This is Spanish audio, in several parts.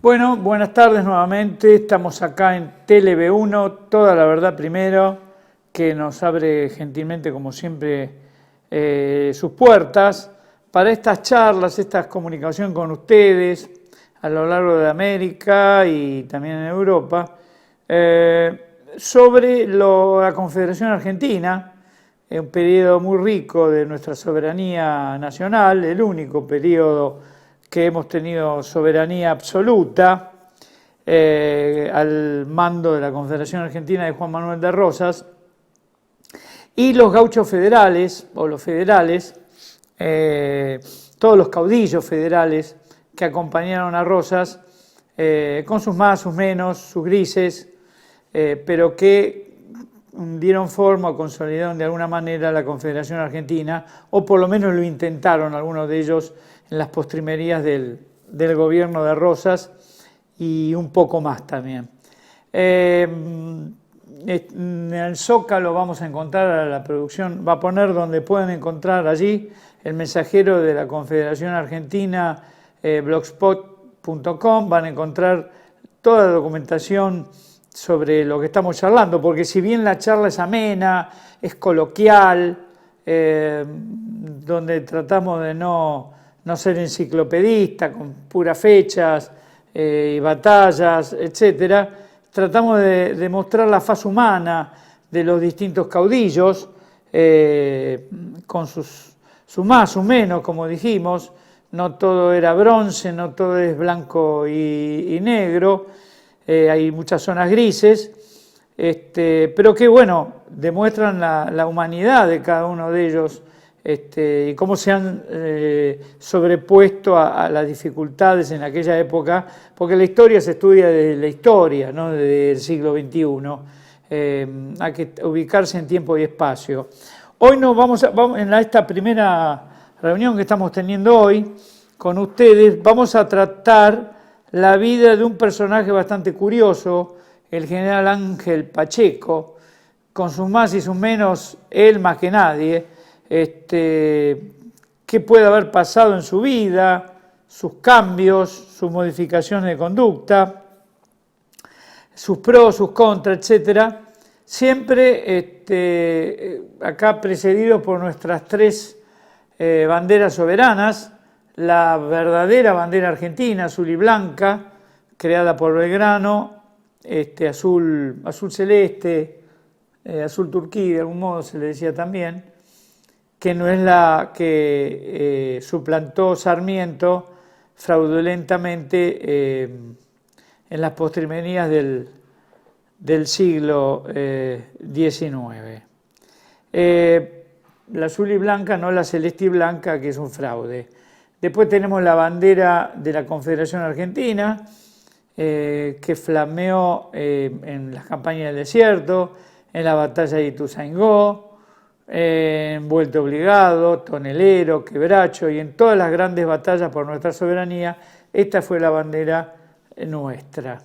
Bueno, buenas tardes nuevamente. Estamos acá en TLV1, Toda la Verdad Primero, que nos abre gentilmente, como siempre, sus puertas para estas charlas, esta comunicación con ustedes a lo largo de América y también en Europa, sobre la Confederación Argentina, un periodo muy rico de nuestra soberanía nacional, el único periodo que hemos tenido soberanía absoluta al mando de la Confederación Argentina de Juan Manuel de Rosas, y los gauchos federales, o los federales, todos los caudillos federales que acompañaron a Rosas, con sus más, sus menos, sus grises, pero que dieron forma o consolidaron de alguna manera la Confederación Argentina, o por lo menos lo intentaron algunos de ellos en las postrimerías del gobierno de Rosas y un poco más también. En el Zócalo vamos a encontrar, la producción va a poner donde pueden encontrar allí el mensajero de la Confederación Argentina, blogspot.com, van a encontrar toda la documentación sobre lo que estamos charlando, porque si bien la charla es amena, es coloquial, donde tratamos de no ser enciclopedista, con puras fechas y batallas, etcétera, tratamos de mostrar la faz humana de los distintos caudillos, con sus más, sus menos, como dijimos. No todo era bronce, no todo es blanco y negro, hay muchas zonas grises, pero que bueno, demuestran la humanidad de cada uno de ellos, y cómo se han sobrepuesto a las dificultades en aquella época, porque la historia se estudia desde la historia, no desde el siglo XXI, hay que ubicarse en tiempo y espacio. Hoy vamos en esta primera reunión que estamos teniendo hoy con ustedes, vamos a tratar la vida de un personaje bastante curioso, el general Ángel Pacheco, con sus más y sus menos, él más que nadie, qué puede haber pasado en su vida, sus cambios, sus modificaciones de conducta, sus pros, sus contras, etcétera, siempre acá precedidos por nuestras tres banderas soberanas, la verdadera bandera argentina, azul y blanca, creada por Belgrano, azul celeste, azul turquí, de algún modo se le decía también, que no es la que suplantó Sarmiento fraudulentamente en las postrimerías del siglo XIX. La azul y blanca, no la celeste y blanca, que es un fraude. Después tenemos la bandera de la Confederación Argentina, que flameó en las campañas del desierto, en la batalla de Ituzaingó, en Vuelta Obligado, Tonelero, Quebracho y en todas las grandes batallas por nuestra soberanía. Esta fue la bandera nuestra.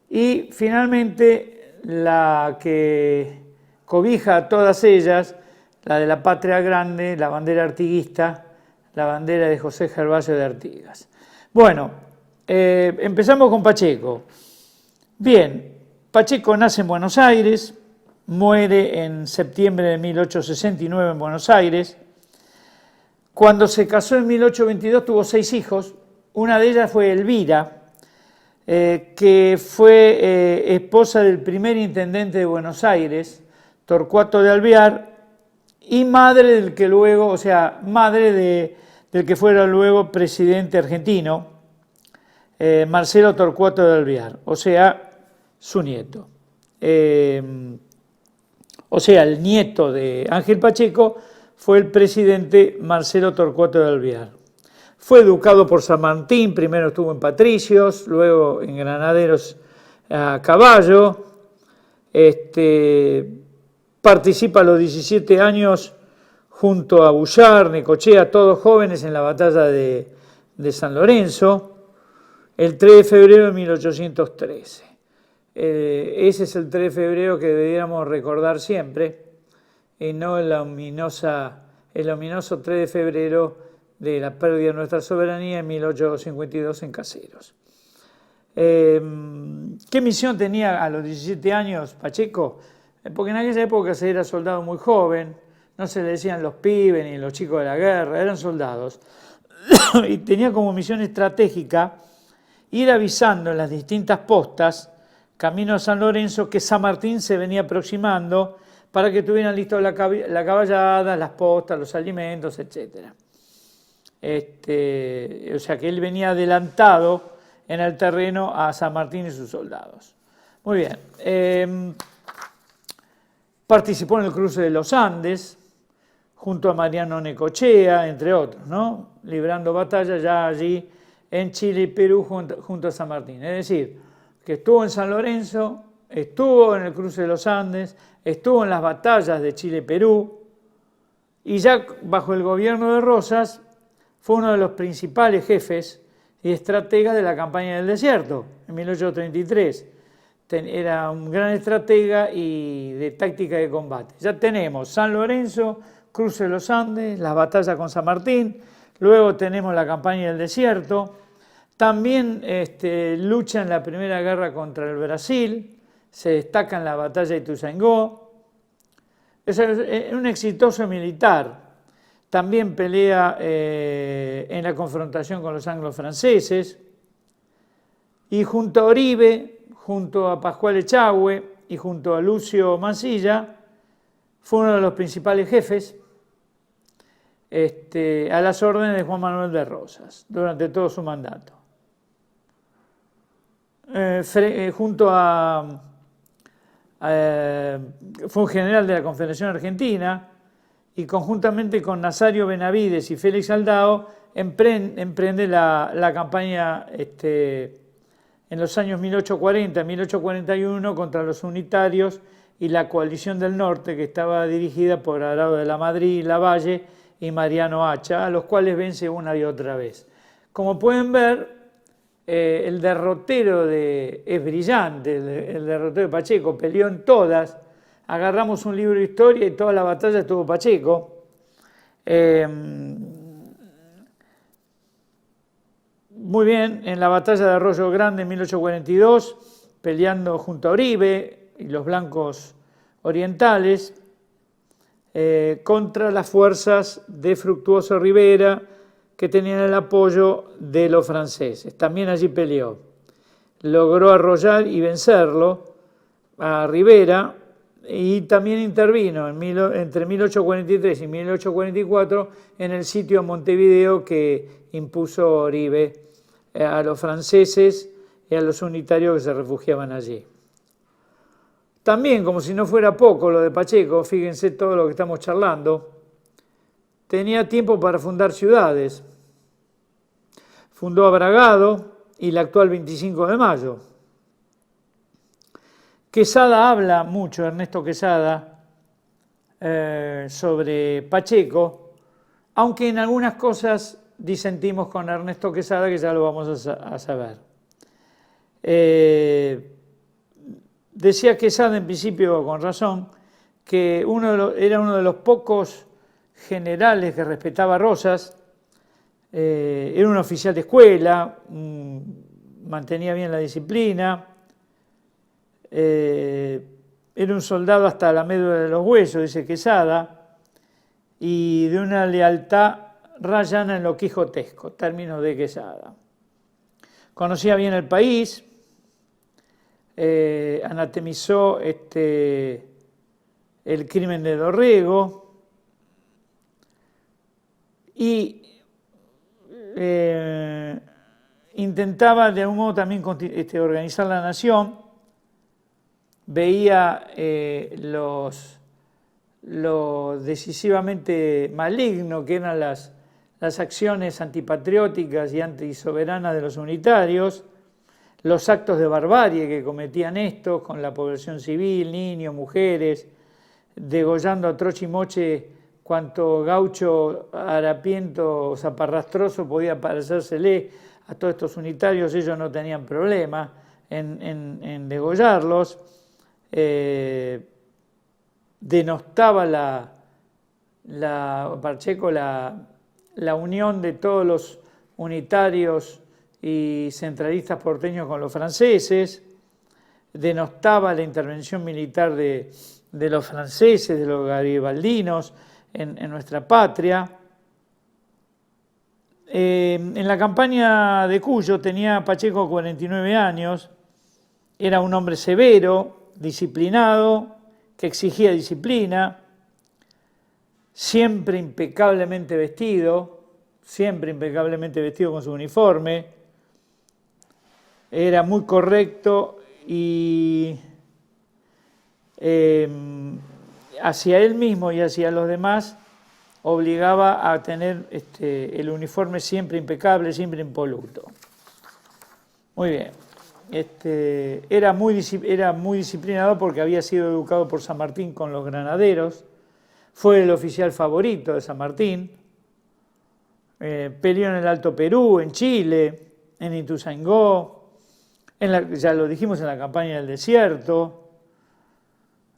Y finalmente la que cobija a todas ellas, la de la Patria Grande, la bandera artiguista, la bandera de José Gervasio de Artigas. Bueno, empezamos con Pacheco. Bien, Pacheco nace en Buenos Aires, muere en septiembre de 1869 en Buenos Aires. Cuando se casó en 1822 tuvo 6 hijos, una de ellas fue Elvira, que fue esposa del primer intendente de Buenos Aires, Torcuato de Alvear, y madre del que luego, o sea, madre del que fuera luego presidente argentino, Marcelo Torcuato de Alvear, o sea, su nieto. O sea, el nieto de Ángel Pacheco fue el presidente Marcelo Torcuato de Alvear. Fue educado por San Martín, primero estuvo en Patricios, luego en Granaderos a caballo. Participa a los 17 años junto a Bullard, Necochea, todos jóvenes en la batalla de San Lorenzo, el 3 de febrero de 1813. Ese es el 3 de febrero que deberíamos recordar siempre, y no el ominoso 3 de febrero de la pérdida de nuestra soberanía en 1852 en Caseros. ¿Qué misión tenía a los 17 años Pacheco? Porque en aquella época se era soldado muy joven, no se le decían los pibes ni los chicos de la guerra, eran soldados. Y tenía como misión estratégica ir avisando en las distintas postas, camino a San Lorenzo, que San Martín se venía aproximando para que tuvieran listo la caballada, las postas, los alimentos, etc. O sea que él venía adelantado en el terreno a San Martín y sus soldados. Muy bien. Participó en el cruce de los Andes, junto a Mariano Necochea, entre otros, ¿no? Librando batallas ya allí en Chile y Perú junto a San Martín. Es decir, que estuvo en San Lorenzo, estuvo en el cruce de los Andes, estuvo en las batallas de Chile y Perú, y ya bajo el gobierno de Rosas fue uno de los principales jefes y estrategas de la campaña del desierto, en 1833. Era un gran estratega y de táctica de combate. Ya tenemos San Lorenzo, cruce de los Andes, las batallas con San Martín, luego tenemos la campaña del desierto, también lucha en la primera guerra contra el Brasil, se destaca en la batalla de Ituzaingó, es un exitoso militar, también pelea en la confrontación con los anglo-franceses, y junto a Oribe, junto a Pascual Echagüe y junto a Lucio Mansilla, fue uno de los principales jefes a las órdenes de Juan Manuel de Rosas durante todo su mandato. Junto a fue un general de la Confederación Argentina y conjuntamente con Nazario Benavides y Félix Aldao emprende la campaña en los años 1840 1841 contra los unitarios y la coalición del norte, que estaba dirigida por Arado de la Madrid, Lavalle y Mariano Hacha, a los cuales vence una y otra vez. Como pueden ver, el derrotero es brillante, el derrotero de Pacheco, peleó en todas. Agarramos un libro de historia y toda la batalla estuvo Pacheco. Muy bien, en la batalla de Arroyo Grande en 1842, peleando junto a Oribe y los blancos orientales, contra las fuerzas de Fructuoso Rivera, que tenían el apoyo de los franceses. También allí peleó. Logró arrollar y vencerlo a Rivera y también intervino entre 1843 y 1844 en el sitio de Montevideo que impuso Oribe a los franceses y a los unitarios que se refugiaban allí. También, como si no fuera poco lo de Pacheco, fíjense todo lo que estamos charlando, tenía tiempo para fundar ciudades. Fundó Abragado y la actual 25 de Mayo. Quesada habla mucho, Ernesto Quesada, sobre Pacheco, aunque en algunas cosas disentimos con Ernesto Quesada, que ya lo vamos a saber. Decía Quesada, en principio con razón, que era uno de los pocos generales que respetaba a Rosas, era un oficial de escuela, mantenía bien la disciplina, era un soldado hasta la médula de los huesos, dice Quesada, y de una lealtad rayana en lo quijotesco, términos de Quesada. Conocía bien el país, anatemizó el crimen de Dorrego y intentaba de algún modo también organizar la nación, veía lo decisivamente maligno que eran las acciones antipatrióticas y antisoberanas de los unitarios, los actos de barbarie que cometían estos con la población civil, niños, mujeres, degollando a troche y moche cuanto gaucho harapiento o zaparrastroso podía parecérsele a todos estos unitarios. Ellos no tenían problema en degollarlos. Denostaba Pacheco la unión de todos los unitarios y centralistas porteños con los franceses, denostaba la intervención militar de los franceses, de los garibaldinos en nuestra patria. En la campaña de Cuyo tenía Pacheco 49 años, era un hombre severo, disciplinado, que exigía disciplina, siempre impecablemente vestido con su uniforme, era muy correcto y hacia él mismo y hacia los demás obligaba a tener el uniforme siempre impecable, siempre impoluto. Muy bien. Era muy disciplinado porque había sido educado por San Martín con los granaderos, fue el oficial favorito de San Martín, peleó en el Alto Perú, en Chile, en Ituzaingó, ya lo dijimos, en la campaña del desierto.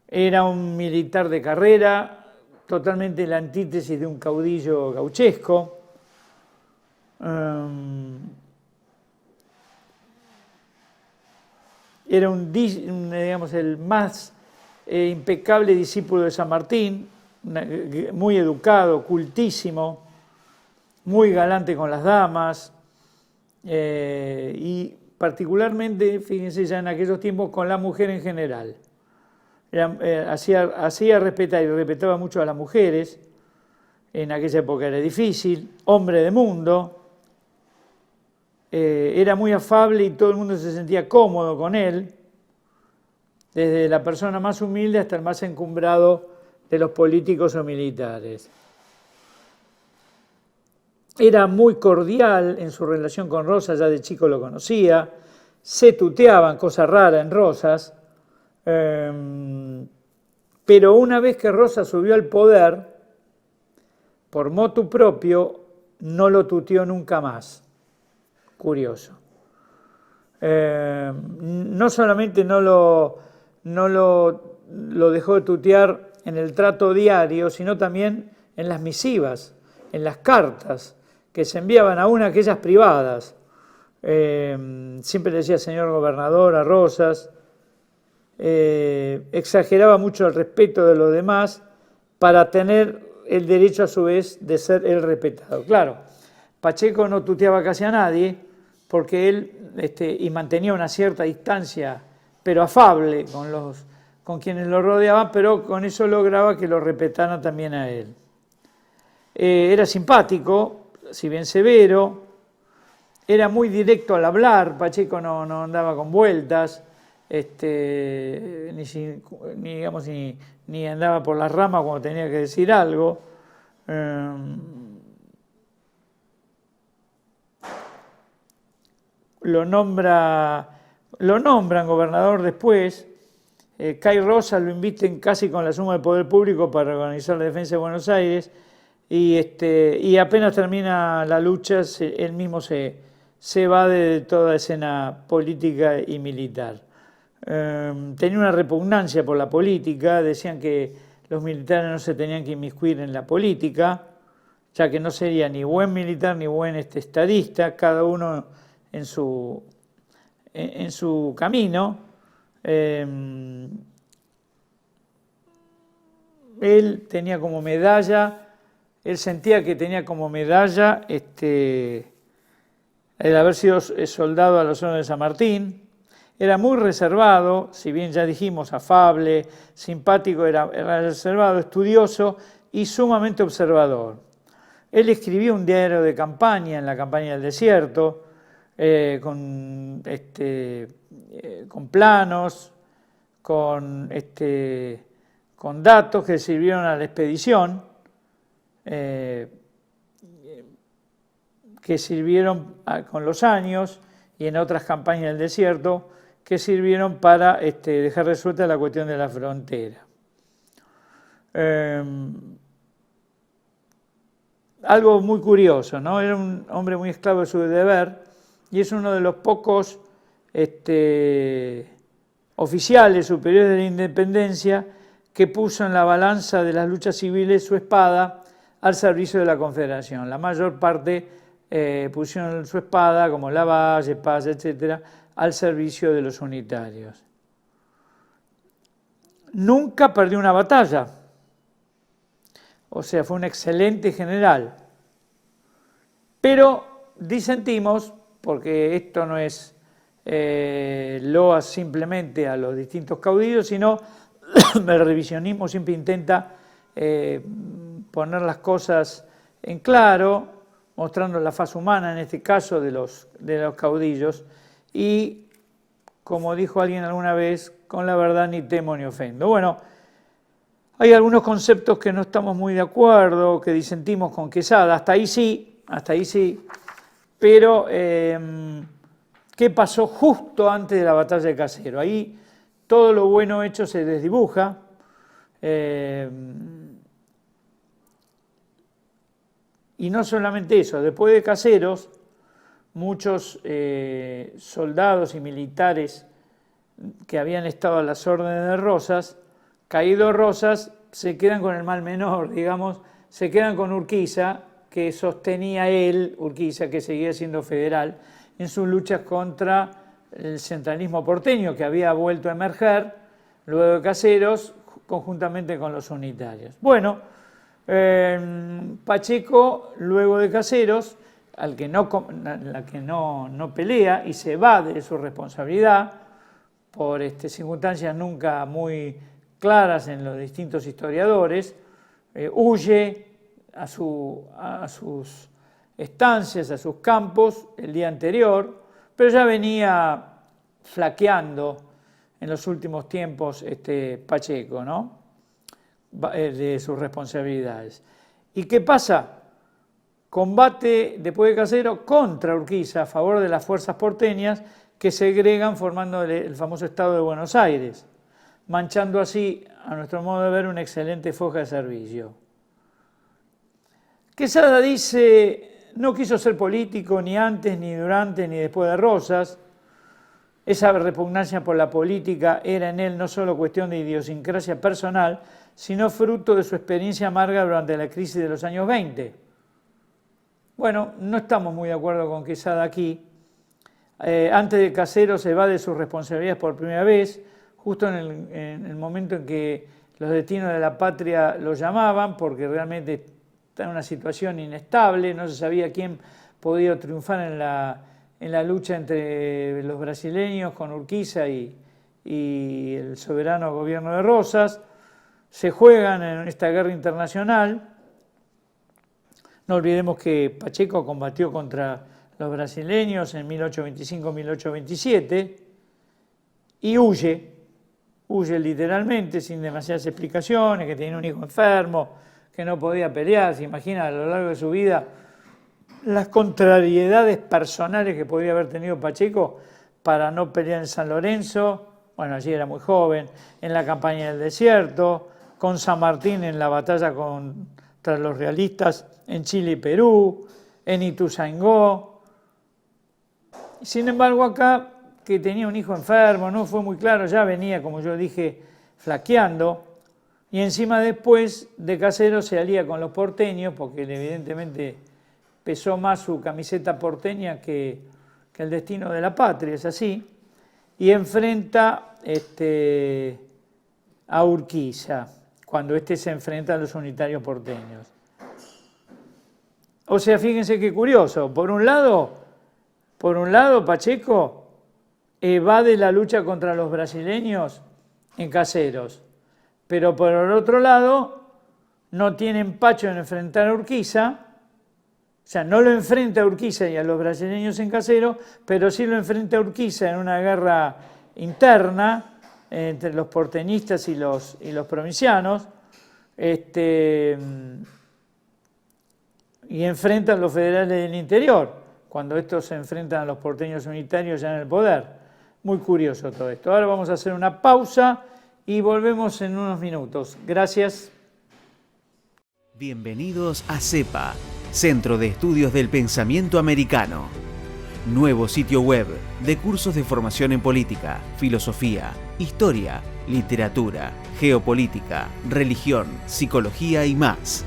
Era un militar de carrera, totalmente la antítesis de un caudillo gauchesco. Era digamos, el más impecable discípulo de San Martín, muy educado, cultísimo, muy galante con las damas y particularmente, fíjense ya en aquellos tiempos, con la mujer en general. Hacía respetar y respetaba mucho a las mujeres, en aquella época era difícil, hombre de mundo, era muy afable y todo el mundo se sentía cómodo con él, desde la persona más humilde hasta el más encumbrado de los políticos o militares. Era muy cordial en su relación con Rosas, ya de chico lo conocía, se tuteaban, cosa rara en Rosas, pero una vez que Rosas subió al poder, por motu propio, no lo tuteó nunca más. Curioso. No solamente no lo dejó de tutear en el trato diario, sino también en las misivas, en las cartas que se enviaban aún aquellas privadas. Siempre le decía señor gobernador a Rosas, exageraba mucho el respeto de los demás para tener el derecho a su vez de ser él respetado. Claro, Pacheco no tuteaba casi a nadie porque él y mantenía una cierta distancia, pero afable con quienes lo rodeaban, pero con eso lograba que lo respetaran también a él. Era simpático, si bien severo, era muy directo al hablar, Pacheco no andaba con vueltas, ni andaba por las ramas cuando tenía que decir algo. Lo nombran gobernador después. Cay Rosas lo inviten casi con la suma del poder público para organizar la defensa de Buenos Aires y apenas termina la lucha, él mismo se va de toda escena política y militar. Tenía una repugnancia por la política, decían que los militares no se tenían que inmiscuir en la política, ya que no sería ni buen militar ni buen estadista, cada uno en su camino. Él tenía como medalla, él sentía que tenía como medalla el haber sido soldado a los órdenes de San Martín. Era muy reservado, si bien ya dijimos afable, simpático, era reservado, estudioso y sumamente observador. Él escribió un diario de campaña en la campaña del desierto, con planos, con datos que sirvieron a la expedición, que sirvieron con los años y en otras campañas del desierto, que sirvieron para dejar resuelta la cuestión de la frontera. Algo muy curioso, ¿no? Era un hombre muy esclavo de su deber y es uno de los pocos oficiales superiores de la independencia que puso en la balanza de las luchas civiles su espada al servicio de la Confederación. La mayor parte pusieron su espada, como Lavalle, Paz, etcétera, al servicio de los unitarios. Nunca perdió una batalla, o sea, fue un excelente general, pero disentimos, porque esto no es loa simplemente a los distintos caudillos, sino el revisionismo siempre intenta poner las cosas en claro, mostrando la faz humana, en este caso, de los caudillos, y, como dijo alguien alguna vez, con la verdad ni temo ni ofendo. Bueno, hay algunos conceptos que no estamos muy de acuerdo, que disentimos con Quesada, hasta ahí sí, pero ¿qué pasó justo antes de la batalla de Caseros? Ahí todo lo bueno hecho se desdibuja. Y no solamente eso, después de Caseros, muchos soldados y militares que habían estado a las órdenes de Rosas, caído Rosas, se quedan con el mal menor, digamos, se quedan con Urquiza, que sostenía él, Urquiza, que seguía siendo federal, en sus luchas contra el centralismo porteño, que había vuelto a emerger luego de Caseros, conjuntamente con los unitarios. Bueno, Pacheco, luego de Caseros, la que no pelea y se va de su responsabilidad por circunstancias nunca muy claras en los distintos historiadores, huye a sus estancias, a sus campos el día anterior, pero ya venía flaqueando en los últimos tiempos Pacheco, ¿no? De sus responsabilidades. ¿Y qué pasa? Combate después de Caseros contra Urquiza a favor de las fuerzas porteñas que segregan formando el famoso Estado de Buenos Aires, manchando así, a nuestro modo de ver, una excelente foja de servicio. Quesada dice, no quiso ser político ni antes, ni durante, ni después de Rosas. Esa repugnancia por la política era en él no solo cuestión de idiosincrasia personal, sino fruto de su experiencia amarga durante la crisis de los años 20. Bueno, no estamos muy de acuerdo con Quesada aquí. Antes de Caseros se va de sus responsabilidades por primera vez, justo en el momento en que los destinos de la patria lo llamaban, porque realmente está en una situación inestable, no se sabía quién podía triunfar en la lucha entre los brasileños con Urquiza y el soberano gobierno de Rosas. Se juegan en esta guerra internacional. No olvidemos que Pacheco combatió contra los brasileños en 1825-1827 y huye literalmente, sin demasiadas explicaciones, que tenía un hijo enfermo, que no podía pelear. Se imagina a lo largo de su vida las contrariedades personales que podría haber tenido Pacheco para no pelear en San Lorenzo. Bueno, allí era muy joven, en la campaña del desierto, con San Martín en la batalla contra los realistas en Chile y Perú, en Ituzaingó. Sin embargo, acá, que tenía un hijo enfermo, no fue muy claro, ya venía, como yo dije, flaqueando, y encima después de Caseros se alía con los porteños, porque evidentemente pesó más su camiseta porteña que el destino de la patria, es así, y enfrenta a Urquiza, cuando se enfrenta a los unitarios porteños. O sea, fíjense qué curioso, por un lado Pacheco evade la lucha contra los brasileños en Caseros, pero por el otro lado no tiene empacho en enfrentar a Urquiza, o sea, no lo enfrenta a Urquiza y a los brasileños en Caseros, pero sí lo enfrenta a Urquiza en una guerra interna entre los porteñistas y los provincianos, y enfrentan a los federales del interior, cuando estos se enfrentan a los porteños unitarios ya en el poder. Muy curioso todo esto. Ahora vamos a hacer una pausa y volvemos en unos minutos. Gracias. Bienvenidos a CEPA, Centro de Estudios del Pensamiento Americano. Nuevo sitio web de cursos de formación en política, filosofía, historia, literatura, geopolítica, religión, psicología y más.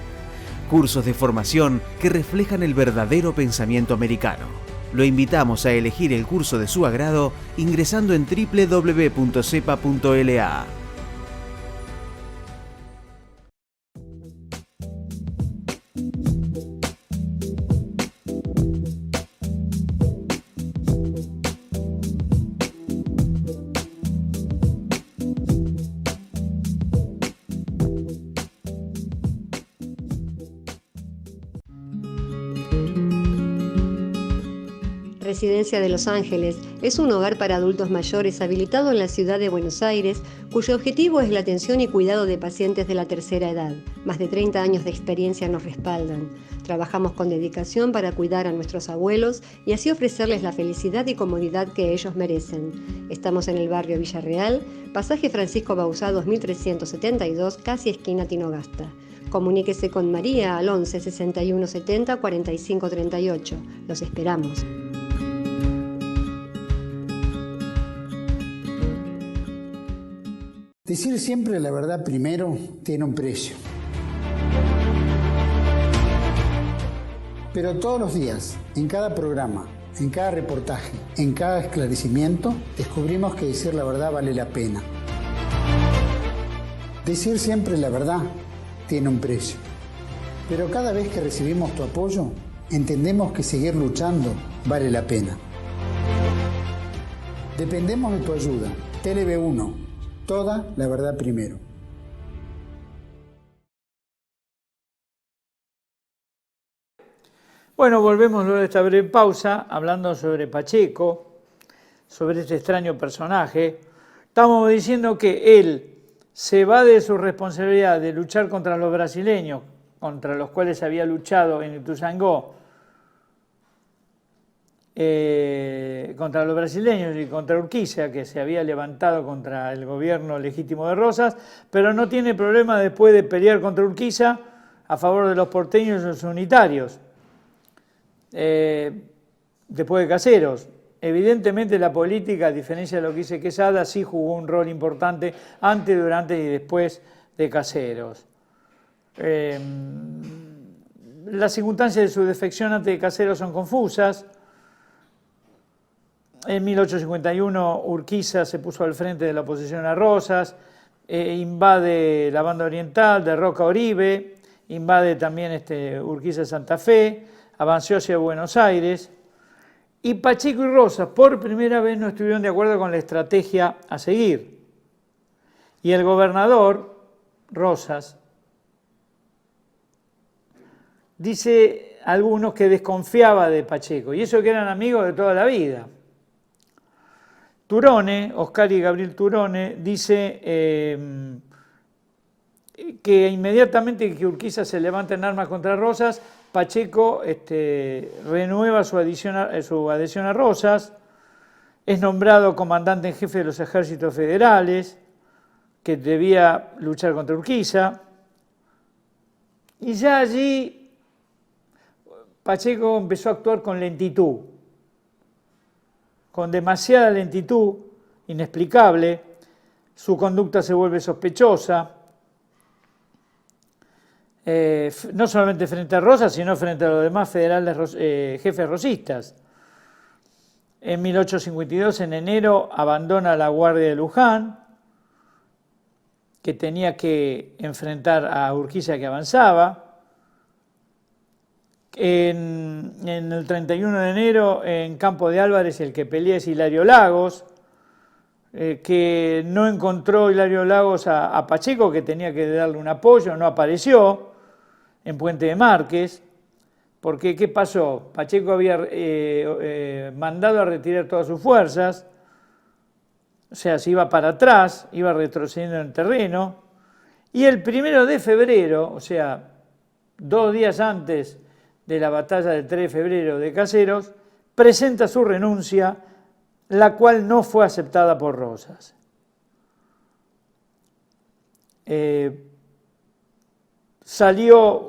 Cursos de formación que reflejan el verdadero pensamiento americano. Lo invitamos a elegir el curso de su agrado ingresando en www.cepa.la. Residencia de Los Ángeles es un hogar para adultos mayores habilitado en la ciudad de Buenos Aires, cuyo objetivo es la atención y cuidado de pacientes de la tercera edad. Más de 30 años de experiencia nos respaldan. Trabajamos con dedicación para cuidar a nuestros abuelos y así ofrecerles la felicidad y comodidad que ellos merecen. Estamos en el barrio Villarreal, pasaje Francisco Bauzá 2372, casi esquina Tinogasta. Comuníquese con María al 11 61 70 45 38. Los esperamos. Decir siempre la verdad primero tiene un precio. Pero todos los días, en cada programa, en cada reportaje, en cada esclarecimiento, descubrimos que decir la verdad vale la pena. Decir siempre la verdad tiene un precio. Pero cada vez que recibimos tu apoyo, entendemos que seguir luchando vale la pena. Dependemos de tu ayuda. TLB1. Toda la verdad primero. Bueno, volvemos luego de esta breve pausa hablando sobre Pacheco, sobre este extraño personaje. Estamos diciendo que él se va de su responsabilidad de luchar contra los brasileños, contra los cuales había luchado en Ituzaingó, contra los brasileños y contra Urquiza, que se había levantado contra el gobierno legítimo de Rosas, pero no tiene problema después de pelear contra Urquiza a favor de los porteños y los unitarios, después de Caseros. Evidentemente la política, a diferencia de lo que dice Quesada, sí jugó un rol importante antes, durante y después de Caseros. Las circunstancias de su defección antes de Caseros son confusas. En 1851 Urquiza se puso al frente de la oposición a Rosas, invade la banda oriental de Roca Oribe, invade también Urquiza Santa Fe, avanzó hacia Buenos Aires y Pacheco y Rosas por primera vez no estuvieron de acuerdo con la estrategia a seguir. Y el gobernador Rosas dice a algunos que desconfiaba de Pacheco, y eso que eran amigos de toda la vida. Turone, Oscar y Gabriel Turone, dice que inmediatamente que Urquiza se levanta en armas contra Rosas, Pacheco renueva su adhesión a Rosas, es nombrado comandante en jefe de los ejércitos federales, que debía luchar contra Urquiza, y ya allí Pacheco empezó a actuar con lentitud, con demasiada lentitud, inexplicable. Su conducta se vuelve sospechosa, no solamente frente a Rosas, sino frente a los demás federales jefes rosistas. En 1852, en enero, abandona la Guardia de Luján, que tenía que enfrentar a Urquiza que avanzaba. En el 31 de enero, en Campo de Álvarez, el que pelea es Hilario Lagos, que no encontró Hilario Lagos a Pacheco, que tenía que darle un apoyo, no apareció en Puente de Márquez, porque ¿qué pasó? Pacheco había mandado a retirar todas sus fuerzas, o sea, se iba para atrás, iba retrocediendo en el terreno, y el 1 de febrero, o sea, 2 días antes de la batalla del 3 de febrero de Caseros, presenta su renuncia, la cual no fue aceptada por Rosas.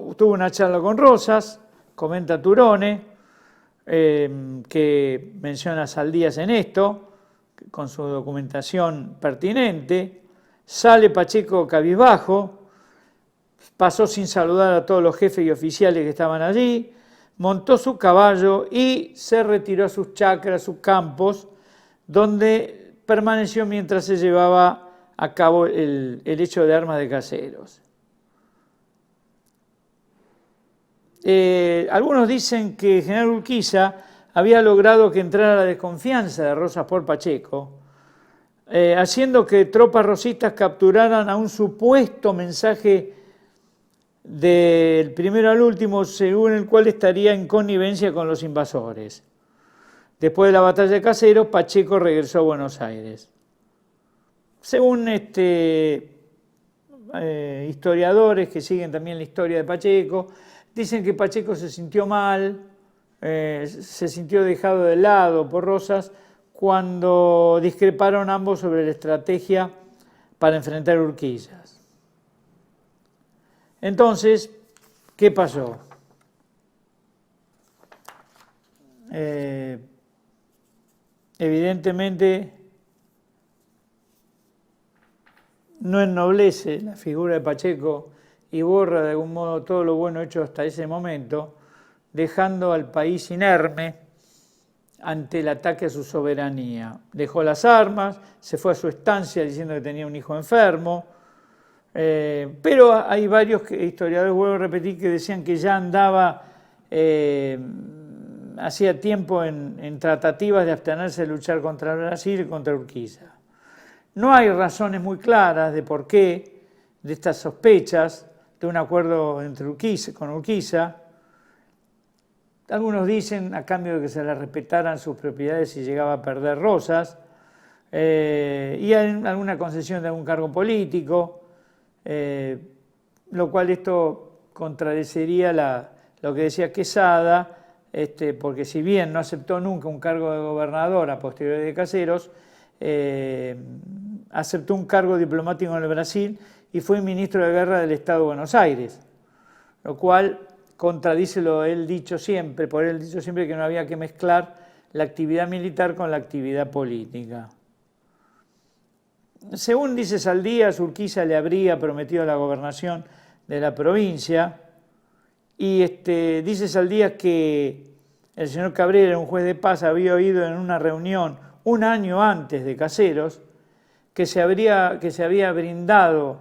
Tuvo una charla con Rosas, comenta Turone, que menciona a Saldías en esto, con su documentación pertinente. Sale Pacheco cabizbajo, pasó sin saludar a todos los jefes y oficiales que estaban allí, montó su caballo y se retiró a sus chacras, sus campos, donde permaneció mientras se llevaba a cabo el hecho de armas de Caseros. Algunos dicen que el general Urquiza había logrado que entrara la desconfianza de Rosas por Pacheco, haciendo que tropas rosistas capturaran a un supuesto mensaje del primero al último, según el cual estaría en connivencia con los invasores. Después de la batalla de Caseros, Pacheco regresó a Buenos Aires. Según historiadores que siguen también la historia de Pacheco, dicen que Pacheco se sintió mal, se sintió dejado de lado por Rosas cuando discreparon ambos sobre la estrategia para enfrentar a Urquiza. Entonces, ¿qué pasó? Evidentemente no ennoblece la figura de Pacheco y borra de algún modo todo lo bueno hecho hasta ese momento, dejando al país inerme ante el ataque a su soberanía. Dejó las armas, se fue a su estancia diciendo que tenía un hijo enfermo, pero hay varios historiadores, vuelvo a repetir, que decían que ya andaba hacía tiempo en tratativas de abstenerse de luchar contra Brasil y contra Urquiza. No hay razones muy claras de por qué, de estas sospechas de un acuerdo entre con Urquiza. Algunos dicen a cambio de que se le respetaran sus propiedades si llegaba a perder Rosas, y hay alguna concesión de algún cargo político, lo cual esto contradeciría lo que decía Quesada, porque si bien no aceptó nunca un cargo de gobernador a posteriori de Caseros, aceptó un cargo diplomático en el Brasil y fue ministro de Guerra del Estado de Buenos Aires, lo cual contradice por él dicho siempre que no había que mezclar la actividad militar con la actividad política. Según dice Saldías, Urquiza le habría prometido la gobernación de la provincia y dice Saldías que el señor Cabrera, un juez de paz, había oído en una reunión un año antes de Caseros que se había brindado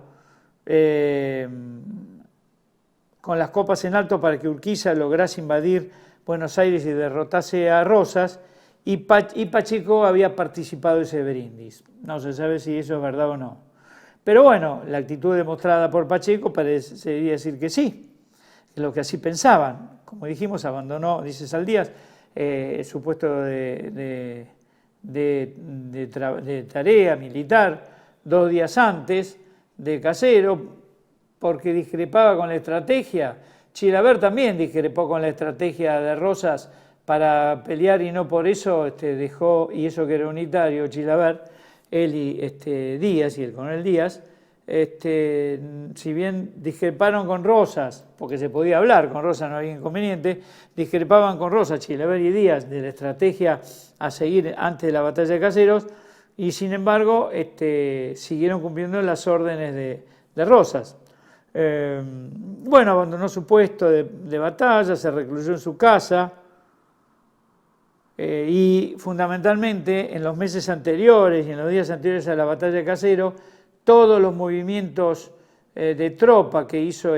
con las copas en alto para que Urquiza lograse invadir Buenos Aires y derrotase a Rosas, y Pacheco había participado de ese brindis. No se sabe si eso es verdad o no. Pero bueno, la actitud demostrada por Pacheco parecería decir que sí, es lo que así pensaban. Como dijimos, abandonó, dice Saldías, su puesto de tarea militar 2 días antes de Caseros, porque discrepaba con la estrategia. Chilavert también discrepó con la estrategia de Rosas para pelear y no por eso dejó, y eso que era unitario, Chilavert, él y Díaz, y el coronel Díaz, si bien discreparon con Rosas, porque se podía hablar, con Rosas no había inconveniente, discrepaban con Rosas, Chilavert y Díaz, de la estrategia a seguir antes de la batalla de Caseros, y sin embargo siguieron cumpliendo las órdenes de Rosas. Bueno, abandonó su puesto de batalla, se recluyó en su casa, y fundamentalmente en los meses anteriores y en los días anteriores a la batalla de Caseros, todos los movimientos de tropa que hizo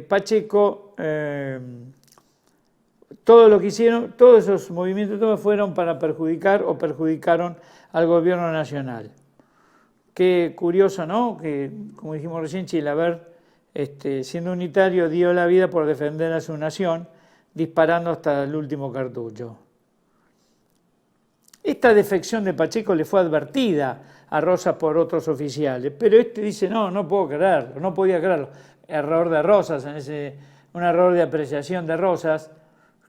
Pacheco, todo lo que hicieron, todos esos movimientos de tropa fueron para perjudicar o perjudicaron al gobierno nacional. Qué curioso, ¿no? Que, como dijimos recién, Chilavert, siendo unitario, dio la vida por defender a su nación, disparando hasta el último cartucho. Esta defección de Pacheco le fue advertida a Rosas por otros oficiales, pero dice, no puedo creerlo, no podía creerlo. Error de Rosas, un error de apreciación de Rosas,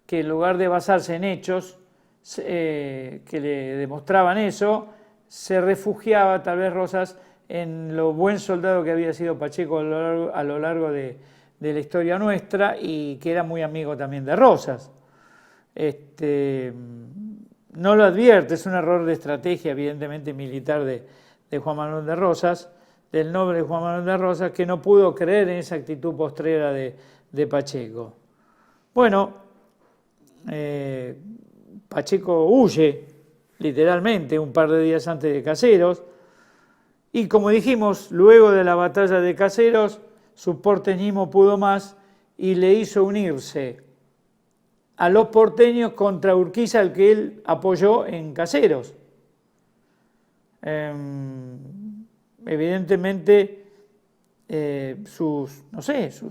que en lugar de basarse en hechos que le demostraban eso, se refugiaba tal vez Rosas en lo buen soldado que había sido Pacheco a lo largo de la historia nuestra, y que era muy amigo también de Rosas. No lo advierte, es un error de estrategia, evidentemente militar, de Juan Manuel de Rosas, del noble Juan Manuel de Rosas, que no pudo creer en esa actitud postrera de Pacheco. Bueno, Pacheco huye, literalmente, un par de días antes de Caseros, y como dijimos, luego de la batalla de Caseros, su porteñismo pudo más y le hizo unirse a los porteños contra Urquiza, al que él apoyó en Caseros. Evidentemente, sus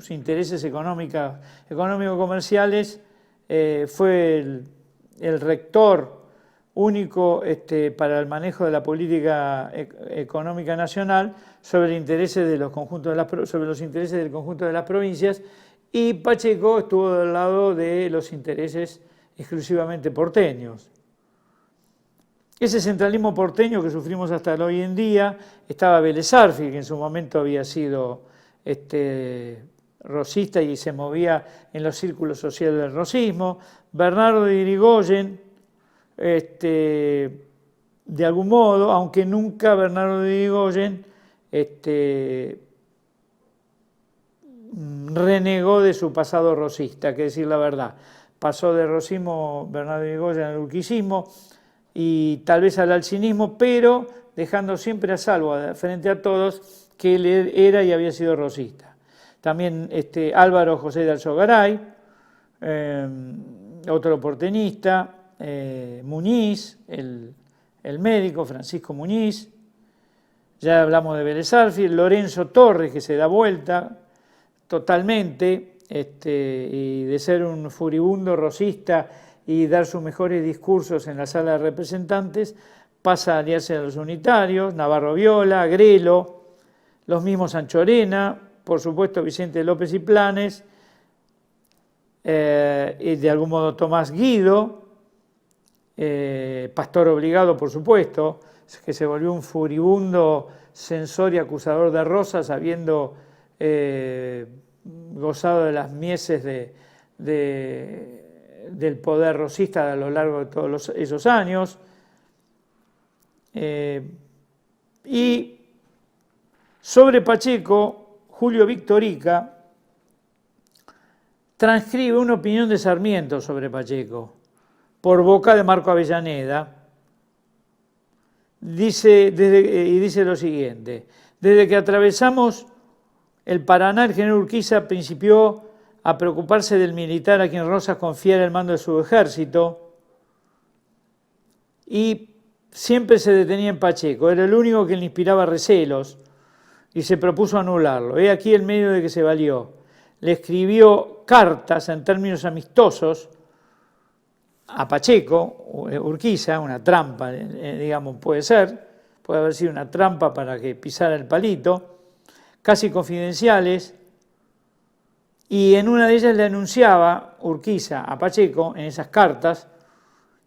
intereses económico-comerciales, fue el rector único para el manejo de la política económica nacional sobre los intereses del conjunto de las provincias, y Pacheco estuvo del lado de los intereses exclusivamente porteños. Ese centralismo porteño que sufrimos hasta hoy en día, estaba Vélez Sarsfield, que en su momento había sido rosista y se movía en los círculos sociales del rosismo, Bernardo de Irigoyen, de algún modo, aunque nunca Bernardo de Irigoyen renegó de su pasado rosista, hay que decir la verdad. Pasó de rosismo Bernardo de Irigoyen al urquicismo y tal vez al alcinismo, pero dejando siempre a salvo frente a todos que él era y había sido rosista. También Álvaro José de Alzogaray, otro porteñista, Muñiz, el médico Francisco Muñiz, ya hablamos de Vélez Sarsfield, Lorenzo Torres, que se da vuelta totalmente, y de ser un furibundo rosista y dar sus mejores discursos en la sala de representantes, pasa a aliarse a los unitarios, Navarro Viola, Grelo, los mismos Anchorena, por supuesto Vicente López y Planes, y de algún modo Tomás Guido, Pastor Obligado, por supuesto, que se volvió un furibundo censor y acusador de Rosas, habiendo gozado de las mieses del poder rosista a lo largo de todos esos años. Y sobre Pacheco, Julio Victorica transcribe una opinión de Sarmiento sobre Pacheco, por boca de Marco Avellaneda, dice lo siguiente: desde que atravesamos el Paraná, el general Urquiza principió a preocuparse del militar a quien Rosas confiara el mando de su ejército, y siempre se detenía en Pacheco. Era el único que le inspiraba recelos y se propuso anularlo. He aquí el medio de que se valió. Le escribió cartas en términos amistosos a Pacheco, Urquiza, una trampa, digamos, puede haber sido una trampa para que pisara el palito, casi confidenciales, y en una de ellas le anunciaba Urquiza a Pacheco, en esas cartas,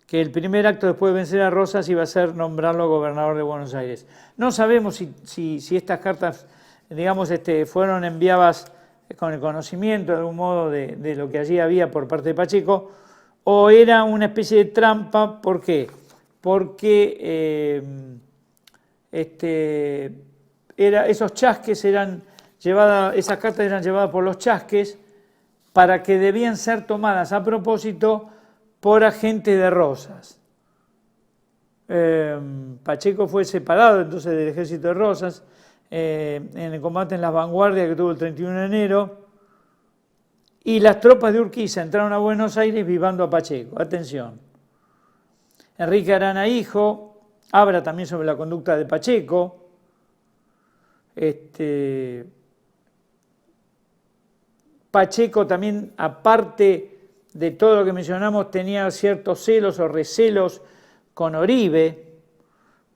que el primer acto después de vencer a Rosas iba a ser nombrarlo gobernador de Buenos Aires. No sabemos si estas cartas, digamos, fueron enviadas con el conocimiento de algún modo de lo que allí había por parte de Pacheco, o era una especie de trampa. ¿Por qué? Porque esos chasques esas cartas eran llevadas por los chasques para que debían ser tomadas a propósito por agentes de Rosas. Pacheco fue separado entonces del ejército de Rosas en el combate en las Vanguardias que tuvo el 31 de enero, y las tropas de Urquiza entraron a Buenos Aires vivando a Pacheco. Atención. Enrique Arana Hijo habla también sobre la conducta de Pacheco. Pacheco también, aparte de todo lo que mencionamos, tenía ciertos celos o recelos con Oribe,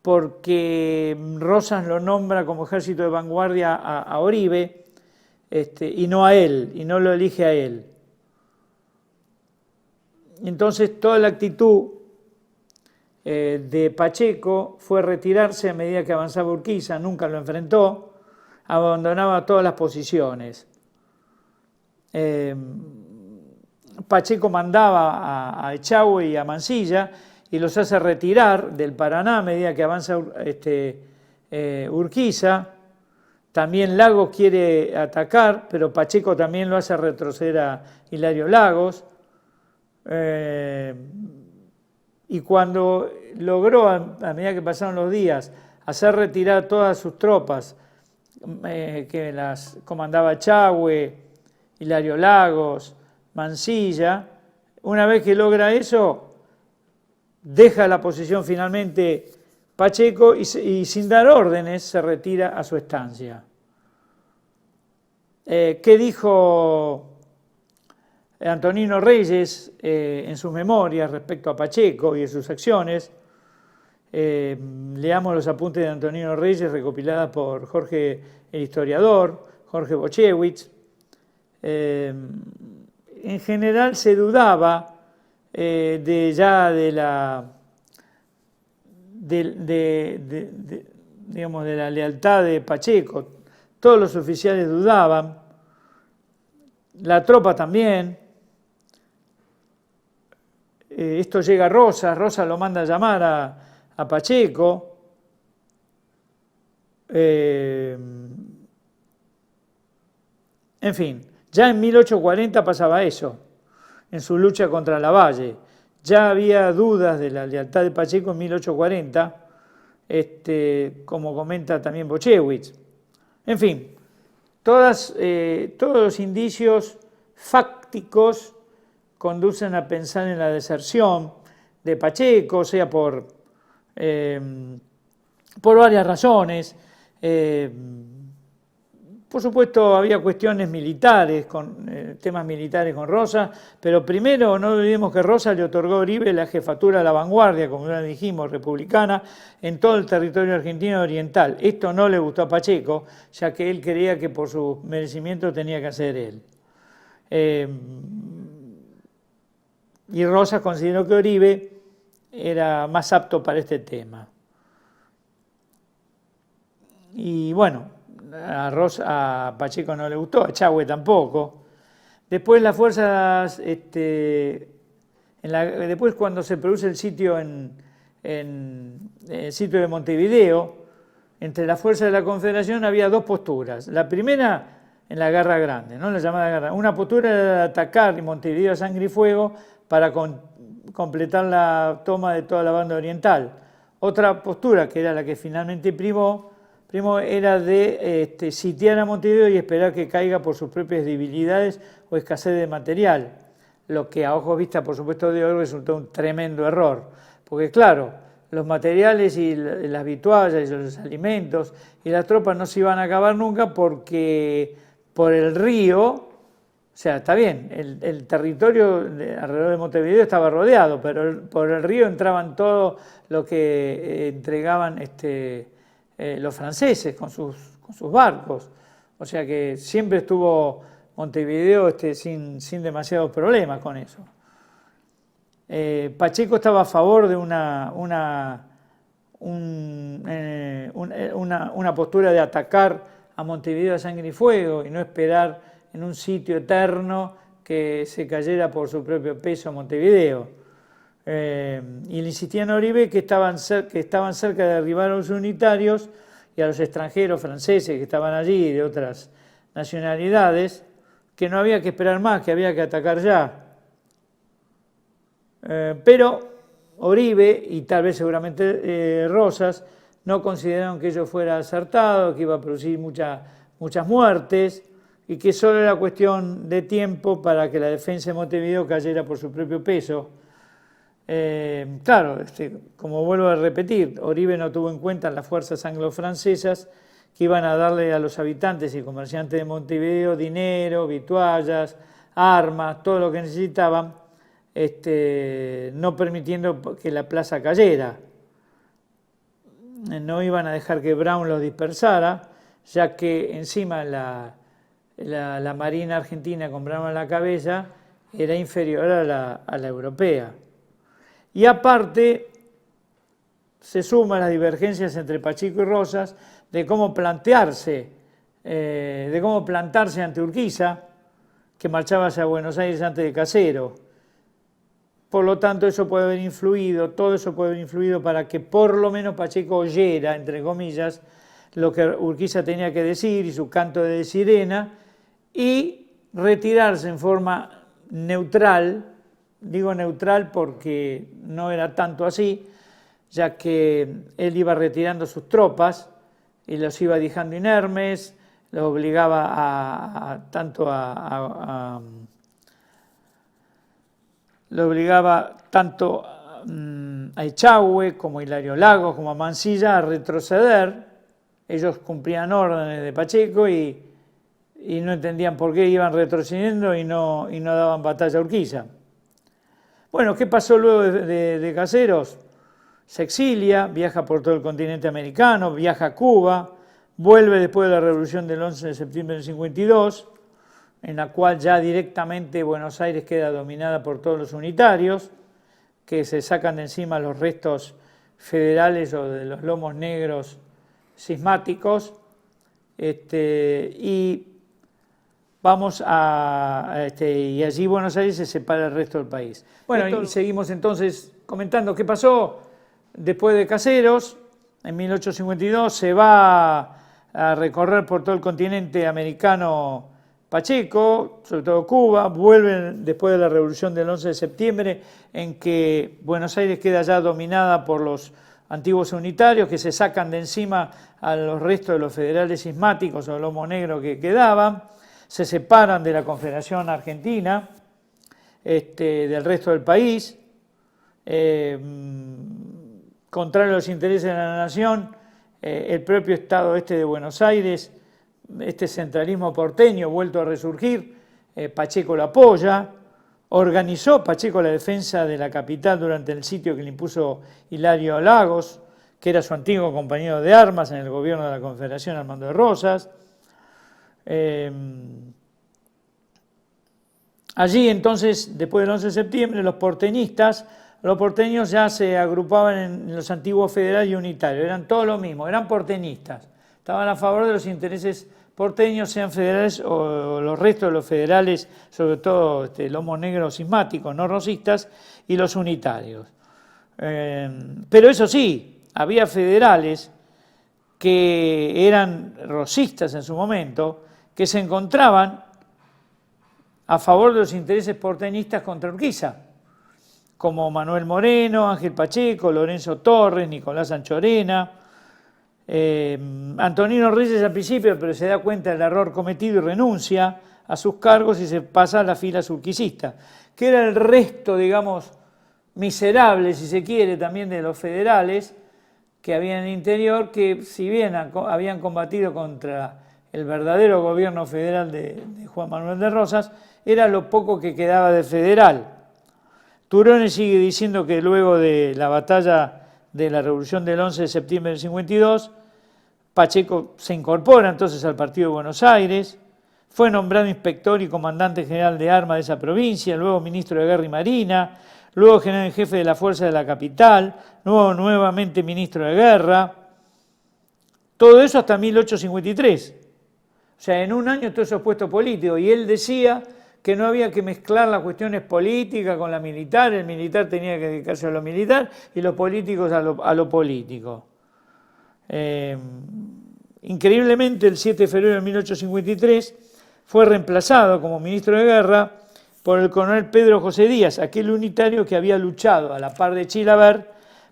porque Rosas lo nombra como ejército de vanguardia a Oribe, y no a él, y no lo elige a él. Entonces toda la actitud de Pacheco fue retirarse a medida que avanzaba Urquiza, nunca lo enfrentó, abandonaba todas las posiciones. Pacheco mandaba a Echagüe y a Mansilla y los hace retirar del Paraná a medida que avanza Urquiza, También Lagos quiere atacar, pero Pacheco también lo hace retroceder a Hilario Lagos. Y cuando logró, a medida que pasaron los días, hacer retirar todas sus tropas, que las comandaba Chahue, Hilario Lagos, Mansilla, una vez que logra eso, deja la posición finalmente Pacheco y sin dar órdenes se retira a su estancia. ¿Qué dijo Antonino Reyes en sus memorias respecto a Pacheco y de sus acciones? Leamos los apuntes de Antonino Reyes recopilados por Jorge el historiador, Jorge Bochewicz. En general se dudaba de la lealtad de Pacheco. Todos los oficiales dudaban, la tropa también. Esto llega a Rosas lo manda a llamar a Pacheco. En fin, ya en 1840 pasaba eso, en su lucha contra Lavalle. Ya había dudas de la lealtad de Pacheco en 1840, como comenta también Bochewicz. En fin, todos los indicios fácticos conducen a pensar en la deserción de Pacheco, o sea, por varias razones. Por supuesto, había cuestiones militares, temas militares con Rosas, pero primero no olvidemos que Rosas le otorgó a Uribe la jefatura de la vanguardia, como ya dijimos, republicana, en todo el territorio argentino oriental. Esto no le gustó a Pacheco, ya que él creía que por su merecimiento tenía que hacer él. Y Rosas consideró que Uribe era más apto para este tema. Y bueno, a Pacheco no le gustó, a Chahue tampoco. Después las fuerzas, después cuando se produce el sitio en el sitio de Montevideo, entre las fuerzas de la Confederación había dos posturas. La primera en la Guerra Grande, ¿no? La llamada guerra. Una postura era atacar Montevideo a sangre y fuego para completar la toma de toda la banda oriental. Otra postura, que era la que finalmente primó, era de sitiar a Montevideo y esperar que caiga por sus propias debilidades o escasez de material, lo que a ojos vistas, por supuesto, de hoy resultó un tremendo error, porque claro, los materiales y las vituallas y los alimentos y las tropas no se iban a acabar nunca porque por el río, o sea, está bien, el territorio alrededor de Montevideo estaba rodeado, pero por el río entraban todo lo que entregaban los franceses con sus barcos, o sea que siempre estuvo Montevideo sin demasiados problemas con eso. Pacheco estaba a favor de una postura de atacar a Montevideo a sangre y fuego y no esperar en un sitio eterno que se cayera por su propio peso Montevideo. Y le insistían a Uribe que estaban cerca de derribar a los unitarios y a los extranjeros franceses que estaban allí de otras nacionalidades, que no había que esperar más, que había que atacar ya. Pero Uribe y tal vez seguramente Rosas no consideraron que ello fuera acertado, que iba a producir muchas muertes y que solo era cuestión de tiempo para que la defensa de Montevideo cayera por su propio peso. Claro, como vuelvo a repetir, Uribe no tuvo en cuenta las fuerzas anglo-francesas que iban a darle a los habitantes y comerciantes de Montevideo dinero, vituallas, armas, todo lo que necesitaban, no permitiendo que la plaza cayera. No iban a dejar que Brown los dispersara, ya que encima la Marina Argentina con Brown a la cabeza era inferior a la europea. Y aparte, se suman las divergencias entre Pacheco y Rosas de cómo plantarse ante Urquiza, que marchaba hacia Buenos Aires antes de Casero. Por lo tanto, todo eso puede haber influido para que por lo menos Pacheco oyera, entre comillas, lo que Urquiza tenía que decir y su canto de sirena, y retirarse en forma neutral. Digo neutral porque no era tanto así, ya que él iba retirando sus tropas y los iba dejando inermes, los obligaba tanto a Echagüe como a Hilario Lagos como a Mansilla a retroceder. Ellos cumplían órdenes de Pacheco y no entendían por qué iban retrocediendo y no daban batalla a Urquiza. Bueno, ¿qué pasó luego de Caseros? Se exilia, viaja por todo el continente americano, viaja a Cuba, vuelve después de la revolución del 11 de septiembre del 52, en la cual ya directamente Buenos Aires queda dominada por todos los unitarios, que se sacan de encima los restos federales o de los lomos negros cismáticos, y vamos y allí Buenos Aires se separa del resto del país. Bueno, y seguimos entonces comentando qué pasó después de Caseros. En 1852 se va a recorrer por todo el continente americano Pacheco, sobre todo Cuba, vuelven después de la revolución del 11 de septiembre, en que Buenos Aires queda ya dominada por los antiguos unitarios, que se sacan de encima a los restos de los federales cismáticos o lomo negro que quedaban, se separan de la Confederación Argentina, del resto del país, contrario a los intereses de la nación, el propio Estado de Buenos Aires, este centralismo porteño vuelto a resurgir, Pacheco lo apoya, organizó Pacheco la defensa de la capital durante el sitio que le impuso Hilario Lagos, que era su antiguo compañero de armas en el gobierno de la Confederación al mando de Rosas. Allí entonces, después del 11 de septiembre, los porteños ya se agrupaban en los antiguos federales y unitarios, eran todos lo mismo, eran porteñistas, estaban a favor de los intereses porteños, sean federales o los restos de los federales, sobre todo lomo negro cismáticos, no rosistas, y los unitarios. Pero eso sí, había federales que eran rosistas en su momento, que se encontraban a favor de los intereses porteñistas contra Urquiza, como Manuel Moreno, Ángel Pacheco, Lorenzo Torres, Nicolás Anchorena, Antonino Reyes al principio, pero se da cuenta del error cometido y renuncia a sus cargos y se pasa a las filas urquicistas, que era el resto, digamos, miserable, si se quiere, también de los federales que había en el interior, que si bien habían combatido contra el verdadero gobierno federal de Juan Manuel de Rosas, era lo poco que quedaba de federal. Turone sigue diciendo que luego de la batalla de la revolución del 11 de septiembre del 52, Pacheco se incorpora entonces al Partido de Buenos Aires, fue nombrado inspector y comandante general de armas de esa provincia, luego ministro de Guerra y Marina, luego general en jefe de la Fuerza de la Capital, luego nuevamente ministro de Guerra, todo eso hasta 1853. O sea, en un año todos esos puestos políticos, y él decía que no había que mezclar las cuestiones políticas con la militar, el militar tenía que dedicarse a lo militar y los políticos a lo político. Increíblemente, el 7 de febrero de 1853 fue reemplazado como ministro de Guerra por el coronel Pedro José Díaz, aquel unitario que había luchado a la par de Chilavert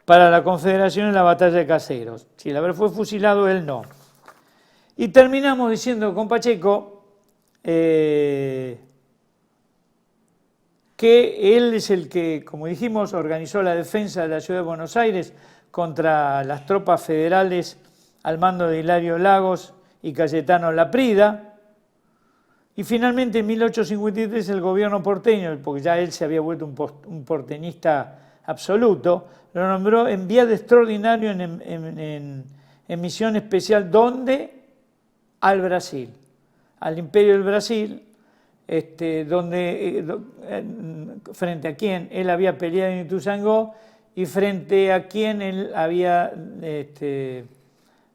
para la Confederación en la batalla de Caseros. Chilavert fue fusilado, él no. Y terminamos diciendo con Pacheco que él es el que, como dijimos, organizó la defensa de la ciudad de Buenos Aires contra las tropas federales al mando de Hilario Lagos y Cayetano Laprida. Y finalmente en 1853 el gobierno porteño, porque ya él se había vuelto un porteñista absoluto, lo nombró enviado extraordinario en misión especial. ¿Dónde? Al Brasil, al Imperio del Brasil, frente a quien él había peleado en Ituzaingó y frente a quien él había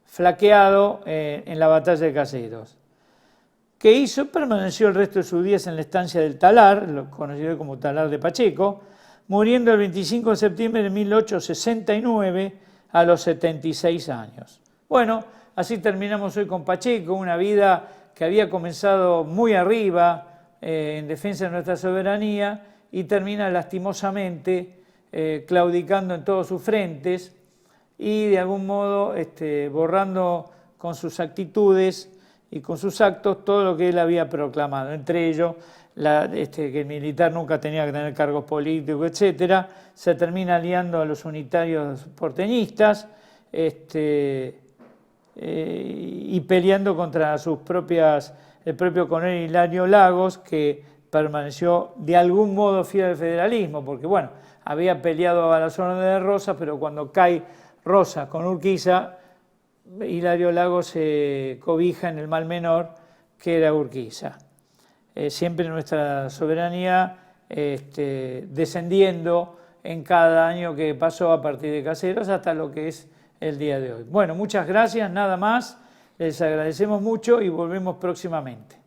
flaqueado en la batalla de Caseros. ¿Qué hizo? Permaneció el resto de sus días en la estancia del Talar, lo conocido como Talar de Pacheco, muriendo el 25 de septiembre de 1869 a los 76 años. Bueno, así terminamos hoy con Pacheco, una vida que había comenzado muy arriba en defensa de nuestra soberanía y termina lastimosamente claudicando en todos sus frentes y de algún modo borrando con sus actitudes y con sus actos todo lo que él había proclamado, entre ellos que el militar nunca tenía que tener cargos políticos, etcétera. Se termina aliando a los unitarios porteñistas y peleando contra el propio coronel Hilario Lagos, que permaneció de algún modo fiel al federalismo, porque bueno, había peleado a las órdenes de Rosas, pero cuando cae Rosas con Urquiza, Hilario Lagos se cobija en el mal menor, que era Urquiza. Siempre nuestra soberanía descendiendo en cada año que pasó a partir de Caseros hasta lo que es el día de hoy. Bueno, muchas gracias, nada más, les agradecemos mucho y volvemos próximamente.